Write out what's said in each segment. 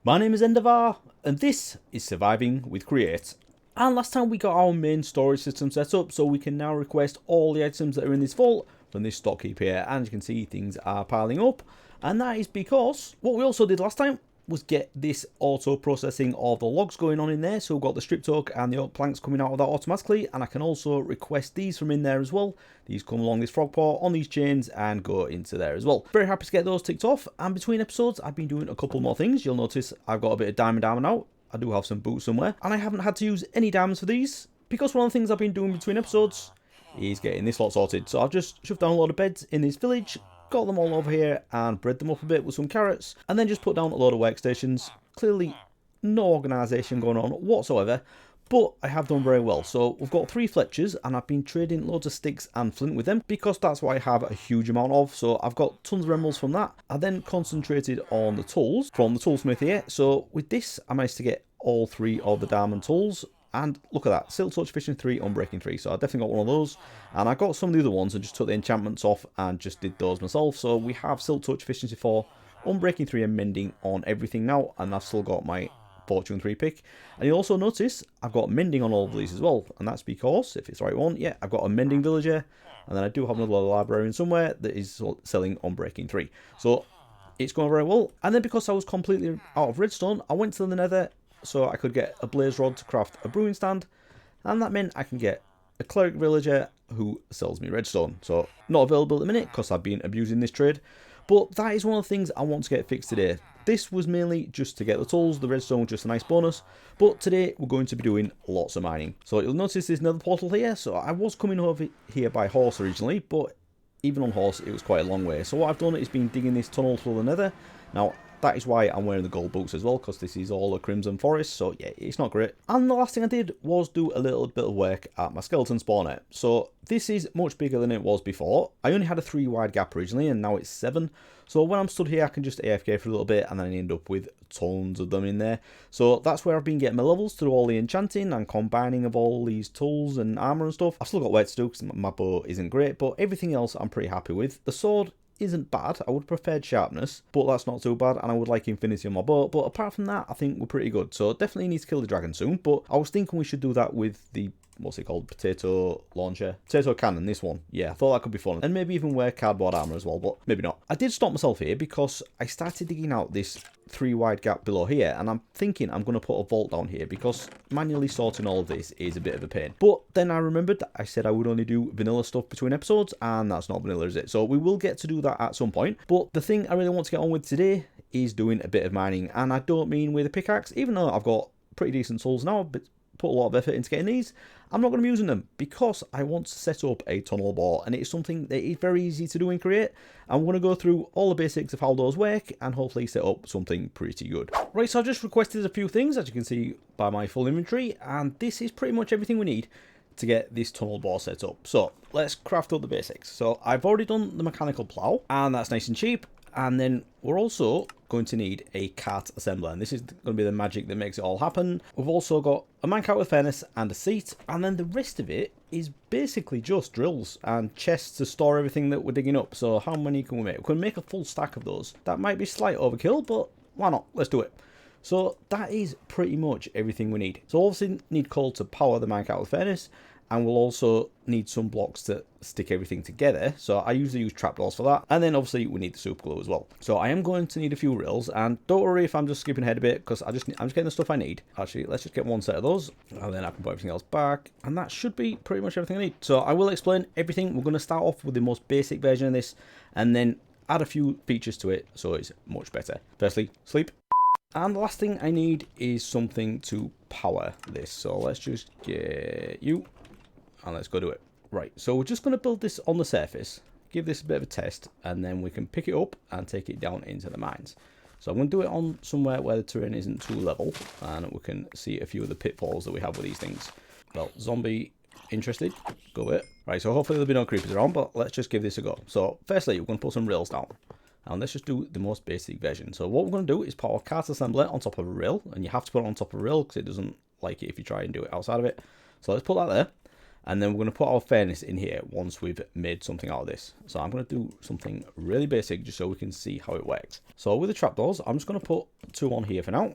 My name is Endevar, and this is Surviving with Create. And last time we got our main storage system set up, so we can now request all the items that are in this vault from this stock heap here. And you can see things are piling up, and that is because what we also did last time was get this auto processing of the logs going on in there. So we've got the stripped oak and the oak planks coming out of that automatically, and I can also request these from in there as well. These come along this frog paw on these chains and go into there as well. Very happy to get those ticked off, and between episodes I've been doing a couple more things. You'll notice I've got a bit of diamond armor now. I do have some boots somewhere, and I haven't had to use any diamonds for these because one of the things I've been doing between episodes is getting this lot sorted. So I've just shoved down a load of beds in this village, got them all over here and bred them up a bit with some carrots, and then just put down a load of workstations. Clearly no organisation going on whatsoever, but I have done very well. So we've got 3 Fletchers, and I've been trading loads of sticks and flint with them because that's what I have a huge amount of. So I've got tons of emeralds from that. I then concentrated on the tools from the toolsmith here. So with this I managed to get all 3 of the diamond tools. And look at that, Silk Touch Fishing 3, Unbreaking 3. So I definitely got one of those. And I got some of the other ones and just took the enchantments off and just did those myself. So we have Silk Touch Efficiency 4, Unbreaking 3 and Mending on everything now. And I've still got my Fortune 3 pick. And you'll also notice I've got Mending on all of these as well. And that's because, if it's the right one, yeah, I've got a Mending Villager. And then I do have another librarian somewhere that is selling Unbreaking 3. So it's going very well. And then because I was completely out of redstone, I went to the nether so I could get a blaze rod to craft a brewing stand, and that meant I can get a cleric villager who sells me redstone. So not available at the minute because I've been abusing this trade, but that is one of the things I want to get fixed today. This was mainly just to get the tools, the redstone was just a nice bonus, but today we're going to be doing lots of mining. So you'll notice there's another portal here. So I was coming over here by horse originally, but even on horse it was quite a long way. So what I've done is been digging this tunnel through the nether. Now that is why I'm wearing the gold boots as well, because this is all a crimson forest, so yeah, it's not great. And the last thing I did was do a little bit of work at my skeleton spawner. So this is much bigger than it was before. I only had a 3 wide gap originally, and now it's 7. So when I'm stood here, I can just AFK for a little bit, and then I end up with tons of them in there. So that's where I've been getting my levels to do all the enchanting and combining of all these tools and armor and stuff. I've still got work to do because my bow isn't great, but everything else I'm pretty happy with. The sword isn't bad. I would have preferred sharpness, but that's not too bad, and I would like infinity on my bow. But apart from that, I think we're pretty good. So definitely need to kill the dragon soon, but I was thinking we should do that with the, what's it called, potato launcher, potato cannon, this one. Yeah, I thought that could be fun, and maybe even wear cardboard armor as well, but maybe not. I did stop myself here because I started digging out this 3 wide gap below here, and I'm thinking I'm going to put a vault down here because manually sorting all of this is a bit of a pain. But then I remembered that I said I would only do vanilla stuff between episodes, and that's not vanilla, is it? So we will get to do that at some point. But the thing I really want to get on with today is doing a bit of mining, and I don't mean with a pickaxe, even though I've got pretty decent tools now, but put a lot of effort into getting these. I'm not going to be using them because I want to set up a tunnel bore, and it's something that is very easy to do and create. I'm going to go through all the basics of how those work and hopefully set up something pretty good. Right, so I've just requested a few things, as you can see by my full inventory, and this is pretty much everything we need to get this tunnel bore set up. So let's craft up the basics. So I've already done the mechanical plow, and that's nice and cheap. And then we're also going to need a cart assembler, and this is going to be the magic that makes it all happen. We've also got a minecart with furnace and a seat, and then the rest of it is basically just drills and chests to store everything that we're digging up. So how many can we make? We can make a full stack of those. That might be slight overkill, but why not? Let's do it. So that is pretty much everything we need. So obviously need coal to power the minecart with furnace, and we'll also need some blocks to stick everything together. So I usually use trapdoors for that. And then obviously we need the super glue as well. So I am going to need a few rails, and don't worry if I'm just skipping ahead a bit because I'm just getting the stuff I need. Actually, let's just get one set of those, and then I can put everything else back. And that should be pretty much everything I need. So I will explain everything. We're going to start off with the most basic version of this, and then add a few features to it so it's much better. Firstly, sleep. And the last thing I need is something to power this. So let's just get you. And let's go do it. Right, so we're just going to build this on the surface, give this a bit of a test, and then we can pick it up and take it down into the mines. So I'm going to do it on somewhere where the terrain isn't too level, and we can see a few of the pitfalls that we have with these things. Well, zombie interested, go with it. Right, so hopefully there'll be no creepers around, but let's just give this a go. So firstly, we're going to put some rails down, and let's just do the most basic version. So what we're going to do is put our cart assembler on top of a rail, and you have to put it on top of a rail because it doesn't like it if you try and do it outside of it. So let's put that there. And then we're going to put our furnace in here once we've made something out of this. So I'm going to do something really basic just so we can see how it works. So with the trapdoors, I'm just going to put 2 on here for now.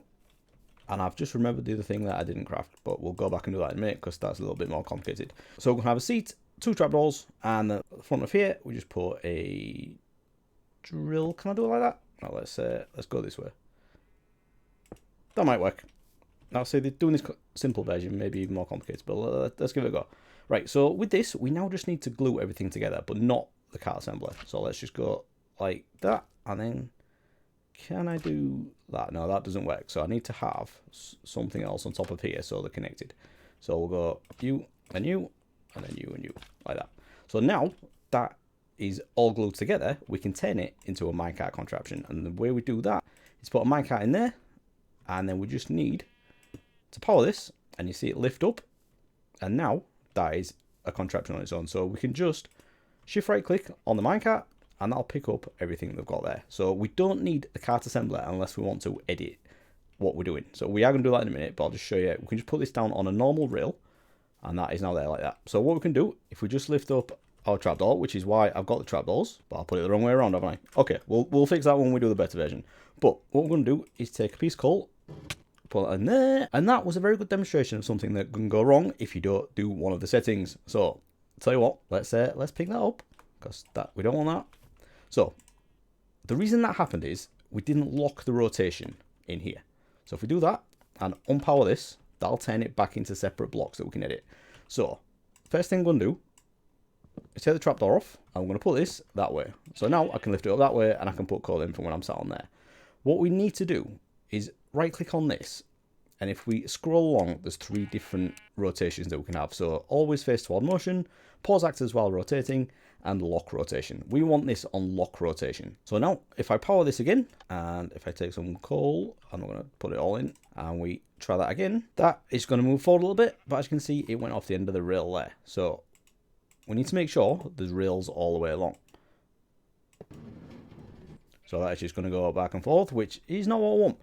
And I've just remembered the other thing that I didn't craft, but we'll go back and do that in a minute because that's a little bit more complicated. So we're going to have a seat, 2 trapdoors, and at the front of here, we just put a drill. Can I do it like that? Now let's go this way. That might work. Now, say they're doing this simple version, maybe even more complicated, but let's give it a go. Right, so with this, we now just need to glue everything together, but not the cart assembler. So let's just go like that, and then can I do that? No, that doesn't work. So I need to have something else on top of here so they're connected. So we'll go you, and you, and then you, and you, like that. So now that is all glued together, we can turn it into a minecart contraption. And the way we do that is put a minecart in there, and then we just need to power this, and you see it lift up, and now that is a contraption on its own. So we can just shift right click on the minecart, and that'll pick up everything they've got there. So we don't need the cart assembler unless we want to edit what we're doing. So we are going to do that in a minute, but I'll just show you. We can just put this down on a normal rail, and that is now there like that. So what we can do, if we just lift up our trapdoor, which is why I've got the trapdoors, but I'll put it the wrong way around, haven't I? Okay, we'll fix that when we do the better version. But what we're going to do is take a piece of coal, put it in there, and that was a very good demonstration of something that can go wrong if you don't do one of the settings. So tell you what, let's pick that up, because that we don't want that. So the reason that happened is we didn't lock the rotation in here. So if we do that and unpower this, that'll turn it back into separate blocks that we can edit. So first thing I'm going to do is take the trapdoor off, and I'm going to put this that way. So now I can lift it up that way, and I can put coal in from when I'm sat on there. What we need to do is right click on this, and if we scroll along, there's 3 different rotations that we can have. So always face toward motion, pause actors while rotating, and lock rotation. We want this on lock rotation. So now if I power this again, and if I take some coal, I'm going to put it all in, and we try that again, that is going to move forward a little bit, but as you can see, it went off the end of the rail there. So we need to make sure there's rails all the way along. So that's just going to go back and forth, which is not what I want.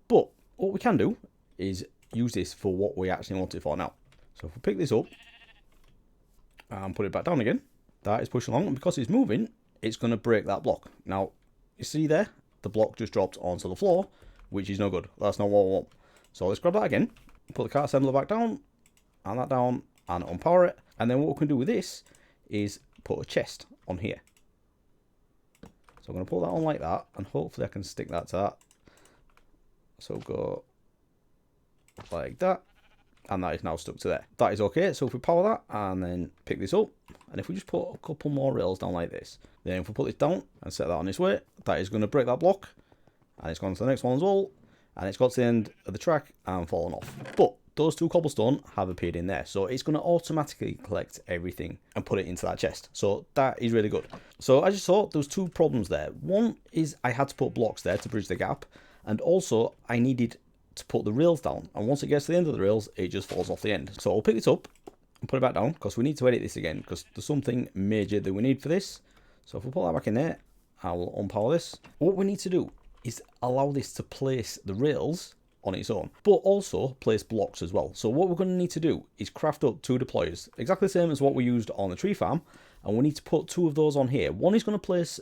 But what we can do is use this for what we actually want it for now. So if we pick this up and put it back down again, that is pushing along, and because it's moving, it's going to break that block. Now, you see there, the block just dropped onto the floor, which is no good. That's not what I want. So let's grab that again, put the cart assembler back down, and unpower it. And then what we can do with this is put a chest on here. So I'm going to put that on like that, and hopefully I can stick that to that. So go like that, and that is now stuck to there. That is okay. So if we power that and then pick this up, and if we just put a couple more rails down like this, then if we put this down and set that on its way, that is going to break that block, and it's gone to the next one as well, and it's got to the end of the track and fallen off. But those 2 cobblestone have appeared in there, so it's going to automatically collect everything and put it into that chest. So that is really good. So as you saw, there was 2 problems there. One is I had to put blocks there to bridge the gap, and also I needed to put the rails down, and once it gets to the end of the rails, it just falls off the end. So I'll pick this up and put it back down, because we need to edit this again, because there's something major that we need for this. So if we put that back in there, I will unpower this. What we need to do is allow this to place the rails on its own, but also place blocks as well. So what we're going to need to do is craft up 2 deployers, exactly the same as what we used on the tree farm, and we need to put 2 of those on here. One is going to place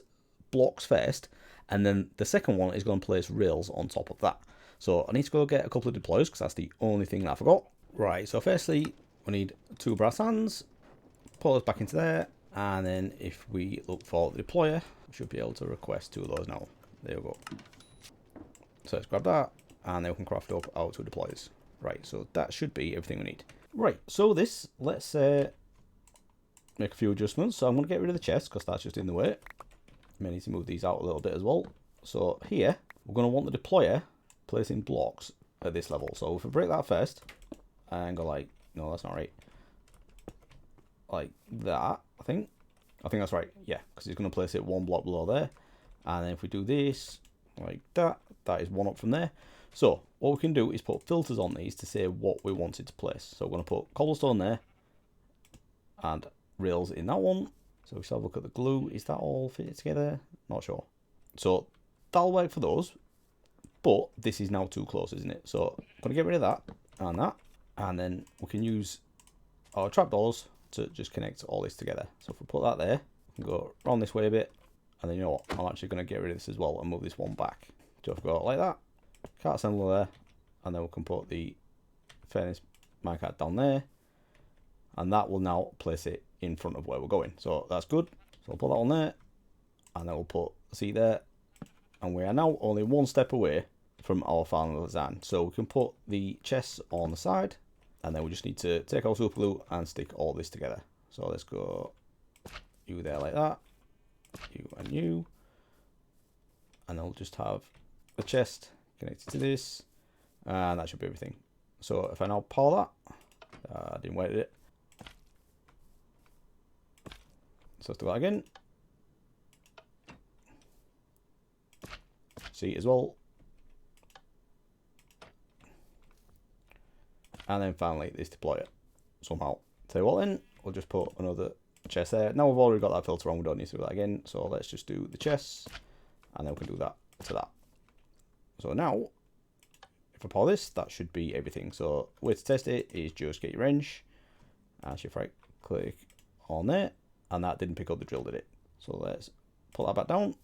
blocks first, and then the second one is going to place rails on top of that. So I need to go get a couple of deployers, because that's the only thing that I forgot. Right, so firstly we need 2 brass hands, put those back into there, and then if we look for the deployer, we should be able to request 2 of those now. There we go. So let's grab that, and then we can craft up our 2 deployers. Right, so that should be everything we need. Right, so this, let's make a few adjustments. So I'm going to get rid of the chest, because that's just in the way. May need to move these out a little bit as well. So here, we're going to want the deployer placing blocks at this level. So if we break that first, and go like, no, that's not right. Like that, I think that's right. Yeah, because he's going to place it 1 block below there. And then if we do this, like that, that is 1 up from there. So what we can do is put filters on these to say what we want it to place. So we're going to put cobblestone there, and rails in that one. So we shall look at the glue. Is that all fitted together? Not sure. So that'll work for those. But this is now too close, isn't it? So I'm going to get rid of that, and then we can use our trapdoors to just connect all this together. So if we put that there, we can go around this way a bit, and then you know what, I'm actually going to get rid of this as well and move this one back. So if we go like that, cart assembler there, and then we can put the furnace minecart down there, and that will now place it in front of where we're going. So that's good. So we'll put that on there, and then we'll put the seat there, and we are now only one step away from our final design. So we can put the chests on the side, and then we just need to take our super glue and stick all this together. So let's go you there like that, you and you, and then we'll just have the chest connected to this, and that should be everything. So if I now power that, I didn't wait it. So let's do that again. See as well. And then finally this deployer somehow. Tell you what then, we'll just put another chest there. Now we've already got that filter on, we don't need to do that again. So let's just do the chests, and then we can do that to that. So now, if I power this, that should be everything. So way to test it is just get your wrench, and shift right click on there, and that didn't pick up the drill, did it? So let's put that back down,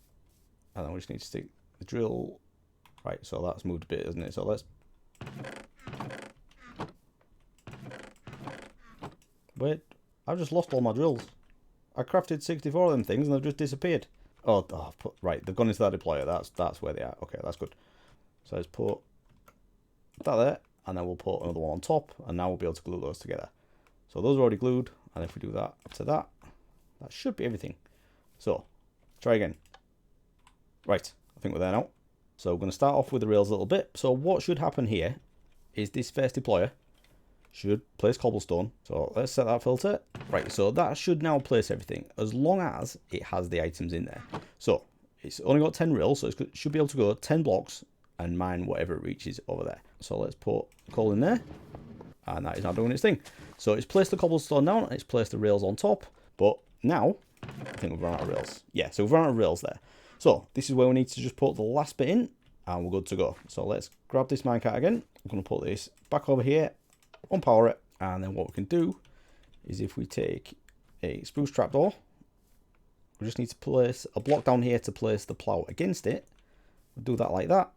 and then we just need to stick the drill, right, so that's moved a bit, isn't it? So let's, wait, I've just lost all my drills. I crafted 64 of them things and they've just disappeared. Oh, I've put, right, they've gone into that deployer, that's where they are. Okay, that's good. So let's put that there, and then we'll put another one on top, and now we'll be able to glue those together. So those are already glued, and if we do that to that, that should be everything. So, try again. Right, I think we're there now. So we're going to start off with the rails a little bit. So what should happen here is this first deployer should place cobblestone. So let's set that filter. Right, so that should now place everything, as long as it has the items in there. So it's only got 10 rails, so it should be able to go 10 blocks and mine whatever it reaches over there. So let's put coal in there, and that is now doing its thing. So it's placed the cobblestone down, and it's placed the rails on top, but now I think we've run out of rails. Yeah, so we've run out of rails there. So this is where we need to just put the last bit in, and we're good to go. So let's grab this minecart again. I'm going to put this back over here, unpower it, and then what we can do is if we take a spruce trapdoor, we just need to place a block down here to place the plow against it. We'll do that like that,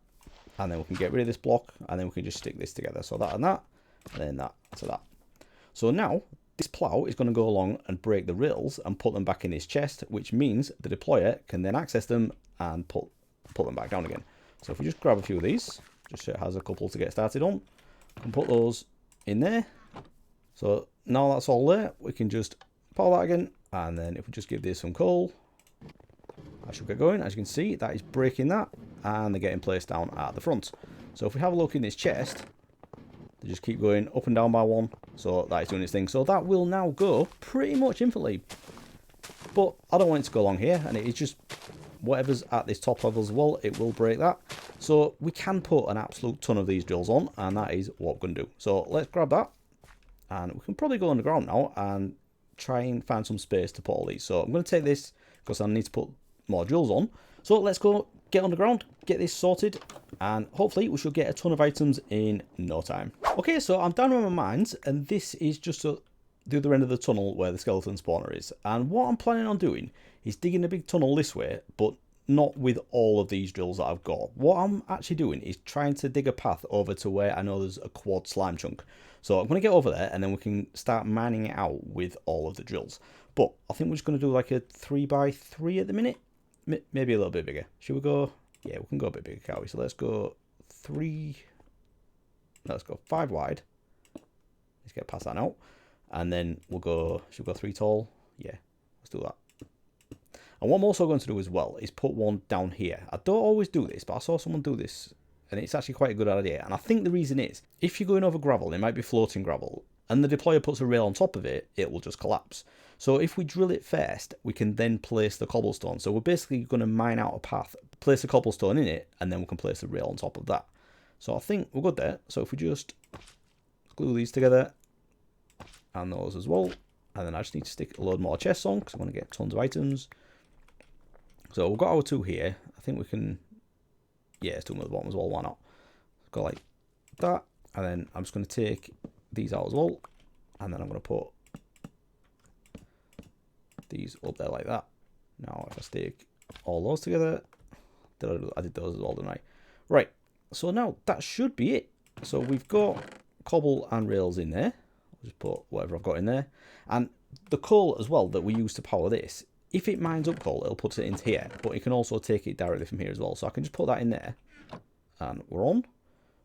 and then we can get rid of this block, and then we can just stick this together. So that, and then that to that. So now this plow is going to go along and break the rails and put them back in this chest, which means the deployer can then access them and put them back down again. So if we just grab a few of these, just so it has a couple to get started on, we can put those in there. So now that's all there, we can just power that again, and then if we just give this some coal, that should get going. As you can see, that is breaking that, and they're getting placed down at the front. So if we have a look in this chest, they just keep going up and down by one, so that is doing its thing. So that will now go pretty much infinitely, but I don't want it to go along here, and it is just whatever's at this top level as well, it will break that. So we can put an absolute ton of these drills on, and that is what we're going to do. So let's grab that, and we can probably go underground now and try and find some space to put all these. So I'm going to take this because I need to put more drills on. So let's go get underground, get this sorted, and hopefully we should get a ton of items in no time. Okay, so I'm down on my mines, and this is just the other end of the tunnel where the skeleton spawner is. And what I'm planning on doing is digging a big tunnel this way, but not with all of these drills that I've got. What I'm actually doing is trying to dig a path over to where I know there's a quad slime chunk. So I'm going to get over there, and then we can start mining it out with all of the drills. But I think we're just going to do like a 3x3 at the minute. Maybe a little bit bigger. Should we go? Yeah, we can go a bit bigger, can't we? So let's go 5 wide. Let's get past that now. And then we'll go, should we go 3 tall? Yeah, let's do that. And what I'm also going to do as well is put one down here. I don't always do this, but I saw someone do this, and it's actually quite a good idea. And I think the reason is, if you're going over gravel, it might be floating gravel, and the deployer puts a rail on top of it, it will just collapse. So if we drill it first, we can then place the cobblestone. So we're basically going to mine out a path, place the cobblestone in it, and then we can place the rail on top of that. So I think we're good there. So if we just glue these together, and those as well, and then I just need to stick a load more chests on, because I want to get tons of items. So we've got our 2 here. I think we can, yeah, let's do them at the bottom as well, why not? Go like that, and then I'm just going to take these out as well, and then I'm going to put these up there like that. Now if I stick all those together, I did those as well, didn't I? Right, so now that should be it. So we've got cobble and rails in there. I'll just put whatever I've got in there. And the coal as well that we use to power this, if it mines up coal, it'll put it into here, but it can also take it directly from here as well. So I can just put that in there, and we're on.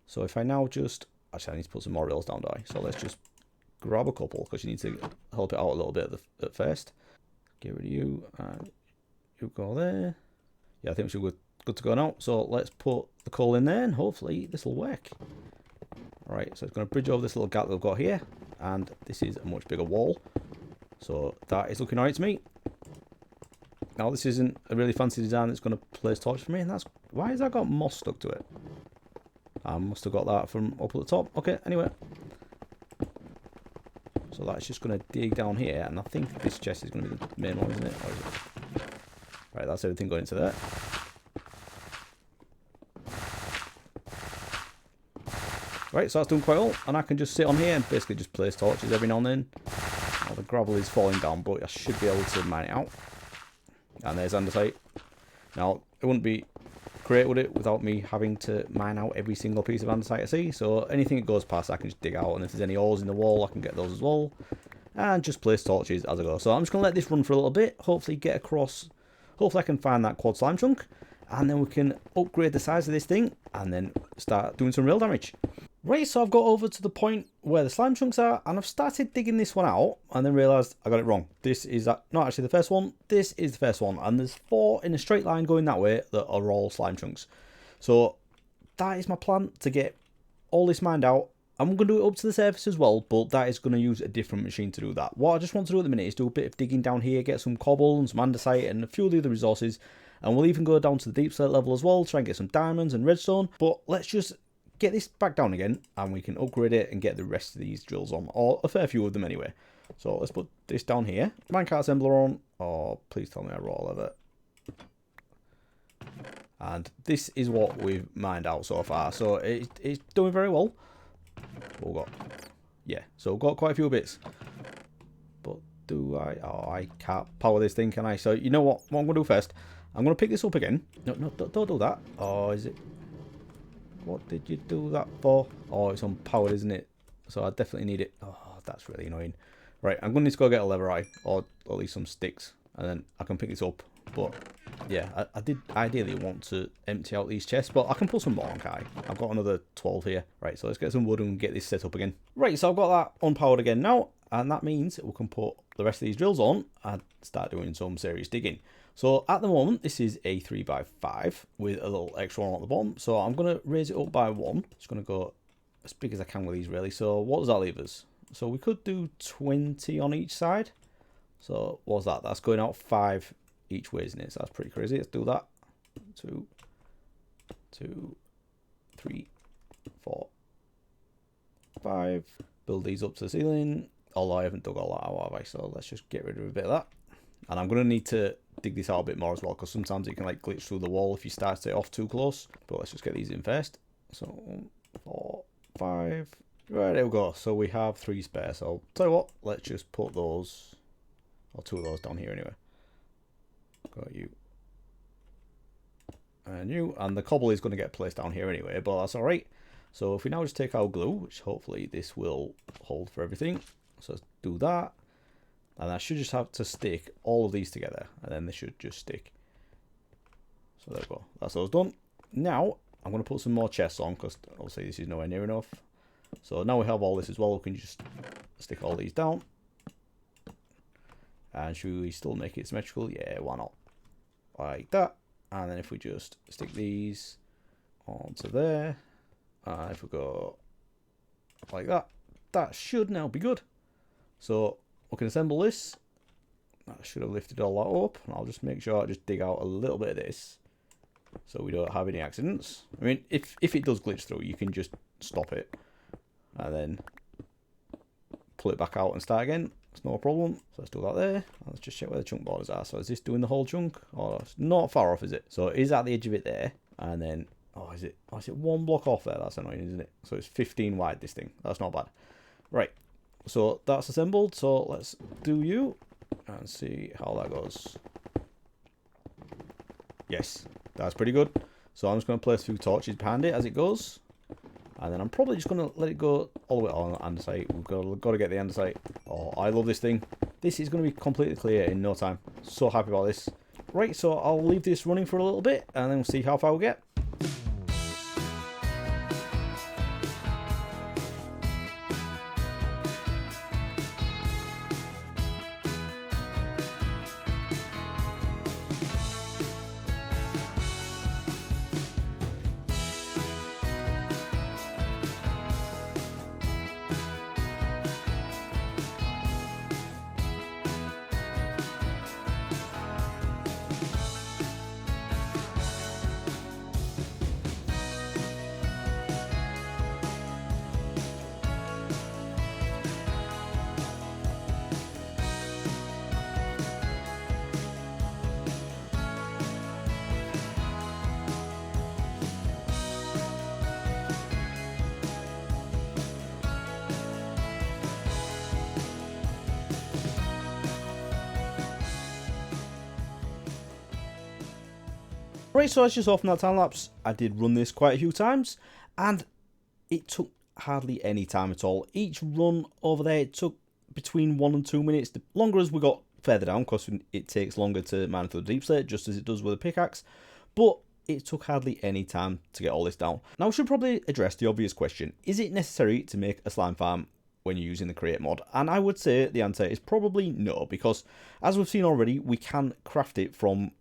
So if I now just, actually I need to put some more rails down, do I? So let's just grab a couple, because you need to help it out a little bit at first. Get rid of you, and you go there. Yeah, I think we should be good to go now. So let's put the coal in there, and hopefully this will work. Alright, so it's going to bridge over this little gap that we've got here, and this is a much bigger wall. So that is looking alright to me. Now this isn't a really fancy design that's going to place torches for me, and that's, why has that got moss stuck to it? I must have got that from up at the top. Okay, anyway. So that's just going to dig down here, and I think this chest is going to be the main one, isn't it? Or is it? Right, that's everything going into there. Right, so that's doing quite well, and I can just sit on here and basically just place torches every now and then. Now the gravel is falling down, but I should be able to mine it out. And there's andesite. Now, it wouldn't be great, would it, without me having to mine out every single piece of andesite I see. So anything that goes past I can just dig out, and if there's any holes in the wall I can get those as well. And just place torches as I go. So I'm just going to let this run for a little bit, hopefully get across, hopefully I can find that quad slime chunk, and then we can upgrade the size of this thing, and then start doing some real damage. Right, so I've got over to the point where the slime chunks are, and I've started digging this one out, and then realised I got it wrong. This is not actually the first one, this is the first one, and there's 4 in a straight line going that way that are all slime chunks. So that is my plan, to get all this mined out. I'm going to do it up to the surface as well, but that is going to use a different machine to do that. What I just want to do at the minute is do a bit of digging down here, get some cobble and some andesite and a few of the other resources, and we'll even go down to the deep slate level as well, try and get some diamonds and redstone. But let's just get this back down again, and we can upgrade it and get the rest of these drills on, or a fair few of them anyway. So let's put this down here. Minecart assembler on. Oh, please tell me I raw leather. And this is what we've mined out so far. So it's doing very well. We've got, yeah, so we've got quite a few bits. But do I? Oh, I can't power this thing, can I? So you know what? What I'm going to do first, I'm going to pick this up again. No, don't do that. Oh, is it? What did you do that for? Oh, it's unpowered, isn't it? So I definitely need it. Oh, that's really annoying. Right, I'm going to need to go get a lever eye, or at least some sticks, and then I can pick this up. But yeah, I did ideally want to empty out these chests, but I can put some more on, can't I? I've got another 12 here. Right, so let's get some wood and get this set up again. Right, so I've got that unpowered again now, and that means we can put the rest of these drills on and start doing some serious digging. So at the moment, this is a 3x5 with a little extra one at the bottom. So I'm going to raise it up by 1. Just going to go as big as I can with these, really. So what does that leave us? So we could do 20 on each side. So what's that? That's going out 5 each way, isn't it? So that's pretty crazy. Let's do that. 2, 3, 4, 5. Build these up to the ceiling. Although I haven't dug all that out, have I? So let's just get rid of a bit of that. And I'm going to need to dig this out a bit more as well, because sometimes it can like glitch through the wall if you start it off too close. But let's just get these in first. So 1, 4, 5. Right, there we go. So we have 3 spare. So I'll tell you what, let's just put those, or 2 of those down here anyway. Got you. And you. And the cobble is going to get placed down here anyway, but that's alright. So if we now just take our glue, which hopefully this will hold for everything. So let's do that. And I should just have to stick all of these together, and then they should just stick. So there we go. That's those done. Now, I'm going to put some more chests on, because obviously this is nowhere near enough. So now we have all this as well, we can just stick all these down. And should we still make it symmetrical? Yeah, why not? Like that. And then if we just stick these onto there, and if we go like that, that should now be good. So we can assemble this. I should have lifted all that up, and I'll just make sure I just dig out a little bit of this so we don't have any accidents. I mean, if it does glitch through, you can just stop it and then pull it back out and start again. It's no problem. So let's do that there. Let's just check where the chunk borders are. So is this doing the whole chunk? Oh, it's not far off, is it? So it is at the edge of it there, and then is it 1 block off there? That's annoying, isn't it? So it's 15 wide, this thing. That's not bad. Right. So that's assembled. So let's do you. and see how that goes. Yes, that's pretty good. So I'm just going to place a few torches behind it as it goes. And then I'm probably just going to let it go all the way on the andesite. We've got to get the andesite. Oh, I love this thing. This is going to be completely clear in no time. So happy about this. Right, so I'll leave this running for a little bit, and then we'll see how far we get. Right, so as you saw from that time lapse, I did run this quite a few times, and it took hardly any time at all. Each run over there, it took between 1 and 2 minutes. The longer as we got further down, because it takes longer to mine through the deep slate, just as it does with a pickaxe, but it took hardly any time to get all this down. Now, we should probably address the obvious question. Is it necessary to make a slime farm when you're using the create mod? And I would say the answer is probably no, because as we've seen already, we can craft it from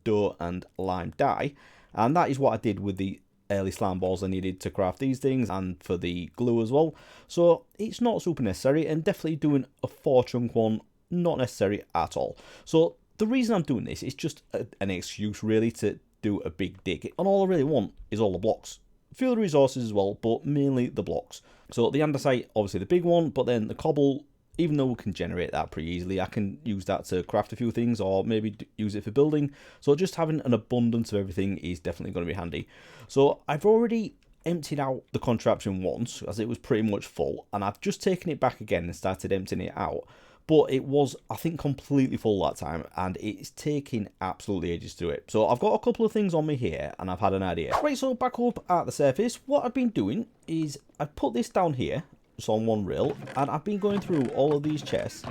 dough and lime dye, and that is what I did with the early slime balls I needed to craft these things, and for the glue as well. So it's not super necessary, and definitely doing a 4-chunk one, not necessary at all. So the reason I'm doing this is just an excuse really to do a big dig, and all I really want is all the blocks. A few of the resources as well, but mainly the blocks. So the andesite, obviously the big one, but then the cobble, even though we can generate that pretty easily, I can use that to craft a few things, or maybe use it for building. So just having an abundance of everything is definitely going to be handy. So I've already emptied out the contraption once, as it was pretty much full, and I've just taken it back again and started emptying it out. But it was, I think, completely full that time, and it's taking absolutely ages to do it. So I've got a couple of things on me here, and I've had an idea. Right, so back up at the surface, what I've been doing is I've put this down here, on one rail, and I've been going through all of these chests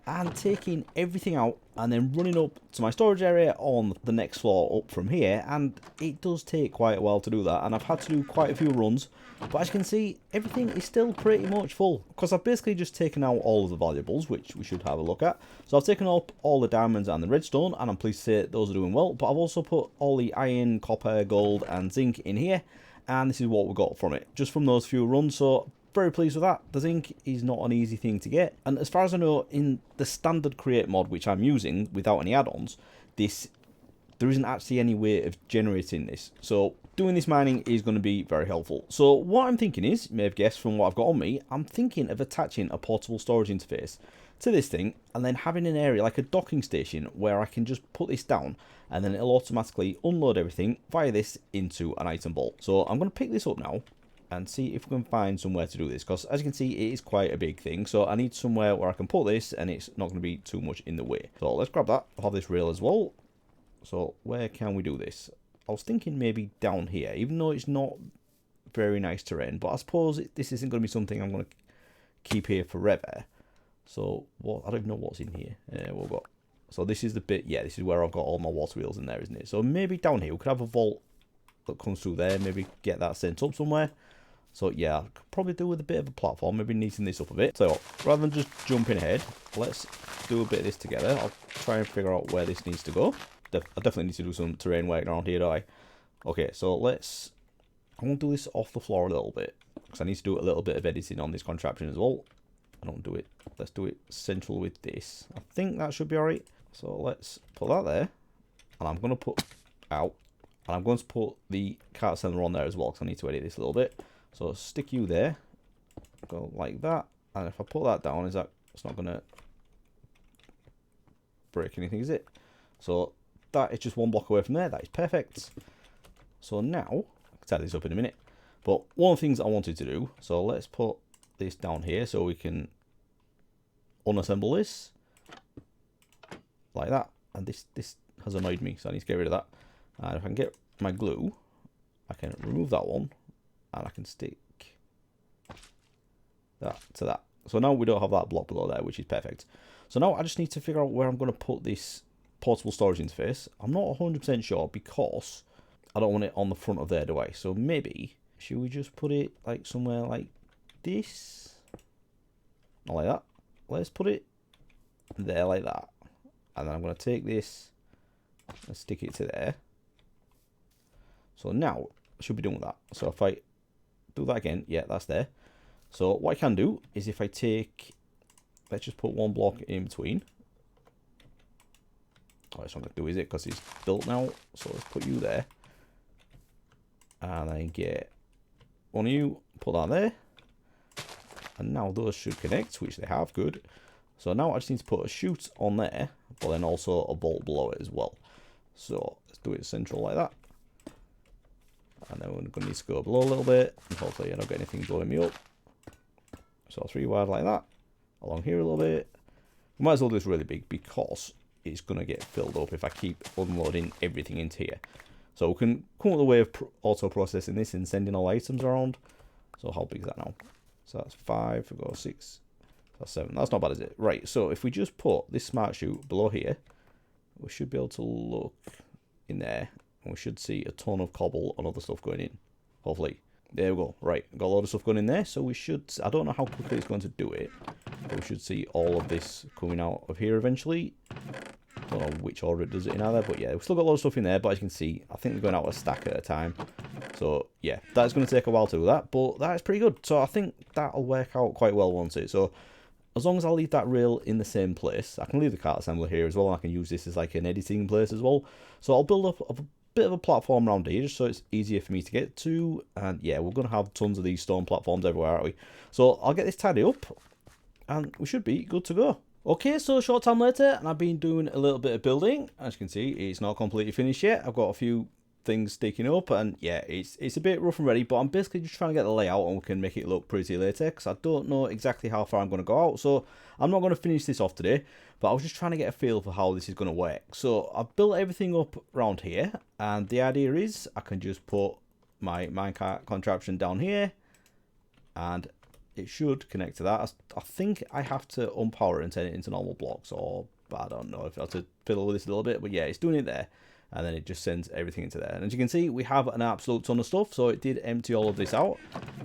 and taking everything out and then running up to my storage area on the next floor up from here, and it does take quite a while to do that, and I've had to do quite a few runs, but as you can see, everything is still pretty much full, because I've basically just taken out all of the valuables, which we should have a look at. So I've taken up all the diamonds and the redstone, and I'm pleased to say those are doing well, but I've also put all the iron, copper, gold and zinc in here, and this is what we got from it, just from those few runs. So very pleased with that. The zinc is not an easy thing to get, and as far as I know, in the standard create mod, which I'm using without any add-ons, there isn't actually any way of generating this. So doing this mining is going to be very helpful. So what I'm thinking is, you may have guessed from what I've got on me, I'm thinking of attaching a portable storage interface to this thing, and then having an area like a docking station where I can just put this down, and then it'll automatically unload everything via this into an item vault. So I'm going to pick this up now and see if we can find somewhere to do this, because as you can see, it is quite a big thing. So I need somewhere where I can put this and it's not going to be too much in the way. So let's grab that. I'll have this rail as well. So where can we do this? I was thinking maybe down here, even though it's not very nice terrain, but I suppose this isn't going to be something I'm going to keep here forever. So what? I don't even know what's in here. We've got, so this is the bit, yeah, this is where I've got all my water wheels in there, isn't it? So maybe down here we could have a vault that comes through there, maybe get that sent up somewhere. So yeah, I could probably do with a bit of a platform, maybe neaten this up a bit. So rather than just jumping ahead, let's do a bit of this together. I'll try and figure out where this needs to go. I definitely need to do some terrain work around here, don't I? Okay, so I want to do this off the floor a little bit, because I need to do a little bit of editing on this contraption as well. I don't do it. Let's do it central with this. I think that should be alright. So let's put that there, and I'm going to put out, and I'm going to put the cart cylinder on there as well, because I need to edit this a little bit. So stick you there, go like that, and if I put that down, it's not going to break anything, is it? So that is just one block away from there. That is perfect. So now, I can tie this up in a minute, but one of the things I wanted to do, so let's put this down here so we can unassemble this. like that. And this has annoyed me, so I need to get rid of that. And if I can get my glue, I can remove that one, and I can stick that to that. So now we don't have that block below there, which is perfect. So now I just need to figure out where I'm going to put this portable storage interface. I'm not 100% sure because I don't want it on the front of there, do I? So maybe, should we just put it like somewhere like this? Not like that. Let's put it there like that. And then I'm going to take this and stick it to there. So now I should be done with that. So if I do that again, yeah, that's there. So what I can do is if I take, let's just put one block in between. Oh, that's not going to do, is it? Because it's built now. So let's put you there. And then get one of you, put that there. And now those should connect, which they have, good. So now I just need to put a chute on there, but then also a bolt below it as well. So let's do it central like that. And then we're going to need to go below a little bit, and hopefully I don't get anything blowing me up. So 3 wide like that, along here a little bit. We might as well do this really big because it's going to get filled up if I keep unloading everything into here. So we can come up with a way of auto-processing this and sending all items around. So how big is that now? So that's 5, we go 6, that's 7. That's not bad, is it? Right, so if we just put this smart chute below here, we should be able to look in there, and we should see a ton of cobble and other stuff going in, hopefully. There we go. Right, got a lot of stuff going in there, so we should, I don't know how quickly it's going to do it, but we should see all of this coming out of here eventually. Don't know which order it does it in either, but yeah, we've still got a lot of stuff in there, but as you can see, I think they're going out a stack at a time. So yeah, that's going to take a while to do that, but that's pretty good. So I think that'll work out quite well, won't it? So as long as I leave that rail in the same place, I can leave the cart assembler here as well, and I can use this as like an editing place as well. So I'll build up a bit of a platform around here just so it's easier for me to get to. And yeah, we're going to have tons of these stone platforms everywhere, aren't we? So I'll get this tidy up, and we should be good to go. Okay, so a short time later, and I've been doing a little bit of building. As you can see, it's not completely finished yet. I've got a few things sticking up, and yeah, it's a bit rough and ready, but I'm basically just trying to get the layout and we can make it look pretty later, because I don't know exactly how far I'm going to go out, so I'm not going to finish this off today, but I was just trying to get a feel for how this is going to work. So I've built everything up around here, and the idea is I can just put my minecart contraption down here, and it should connect to that. I think I have to unpower it and turn it into normal blocks, or I don't know if I have to fiddle with this a little bit, but yeah, it's doing it there. And then it just sends everything into there. And as you can see, we have an absolute ton of stuff. So it did empty all of this out.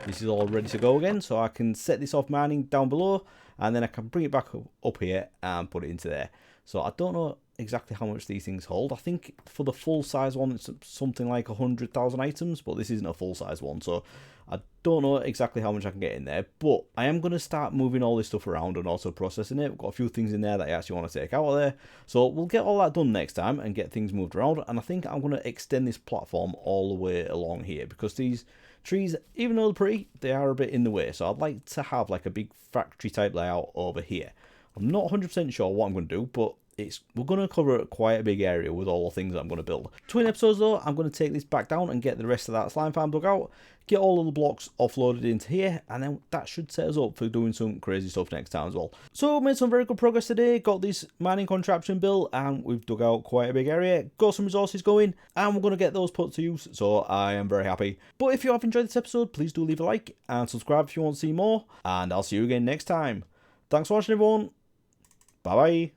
This is all ready to go again. So I can set this off mining down below. And then I can bring it back up here and put it into there. So I don't know exactly how much these things hold. I think for the full size one, it's something like 100,000 items. But this isn't a full size one. So I don't know exactly how much I can get in there. But I am going to start moving all this stuff around and also processing it. We've got a few things in there that I actually want to take out of there. So we'll get all that done next time and get things moved around. And I think I'm going to extend this platform all the way along here, because these trees, even though they're pretty, they are a bit in the way. So I'd like to have like a big factory type layout over here. I'm not 100% sure what I'm going to do, but we're going to cover quite a big area with all the things that I'm going to build. 20 episodes though, I'm going to take this back down and get the rest of that slime farm dug out, get all of the blocks offloaded into here, and then that should set us up for doing some crazy stuff next time as well. So made some very good progress today, got this mining contraption built, and we've dug out quite a big area, got some resources going, and we're going to get those put to use, so I am very happy. But if you have enjoyed this episode, please do leave a like and subscribe if you want to see more, and I'll see you again next time. Thanks for watching everyone, bye bye.